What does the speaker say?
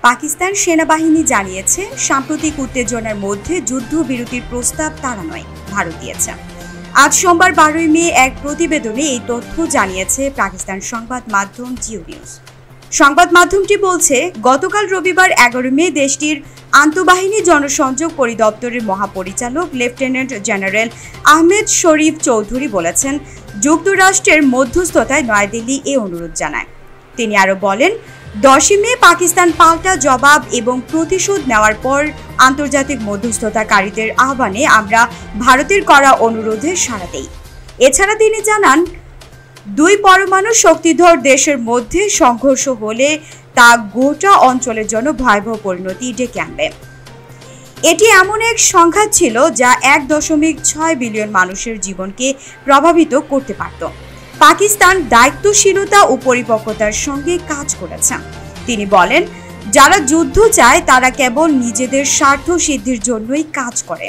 পাকিস্তান সেনাবাহিনী জানিয়েছে, সাম্প্রতিক উত্তেজনার মধ্যে যুদ্ধবিরতির প্রস্তাব তারা নয়, ভারত দিয়েছে। আজ সোমবার 12 মে এক প্রতিবেদনে এই তথ্য জানিয়েছে পাকিস্তান সংবাদ মাধ্যম জিও নিউজ। সংবাদ মাধ্যমটি বলছে, গতকাল রবিবার 11 মে দেশটির আন্তঃবাহিনী জনসংযোগ পরিদপ্তরের মহাপরিচালক লেফটেন্যান্ট জেনারেল আহমেদ শরীফ চৌধুরী বলেছেন, যুক্তরাষ্ট্রের মধ্যস্থতায় নয়াদিল্লি এই অনুরোধ জানায়। তিনি আরও বলেন, 10 মে পাকিস্তান পাল্টা জবাব এবং প্রতিশোধ নেওয়ার পর আন্তর্জাতিক মধ্যস্থতাকারীদের আহ্বানে আমরা ভারতের করা অনুরোধে সাড়া দেই। এছাড়া তিনি জানান, দুই পরমাণু শক্তিধর দেশের মধ্যে সংঘর্ষ হলে তা গোটা অঞ্চলের জন্য ভয়াবহ পরিণতি ডেকে আনবে। এটি এমন এক সংঘাত ছিল যা 1.6 বিলিয়ন মানুষের জীবনকে প্রভাবিত করতে পারত। পাকিস্তান দায়িত্বশীলতা ও পরিপক্বতার সঙ্গে কাজ করেছে। তিনি বলেন, যারা যুদ্ধ চায় তারা কেবল নিজেদের স্বার্থ সিদ্ধির জন্যই কাজ করে।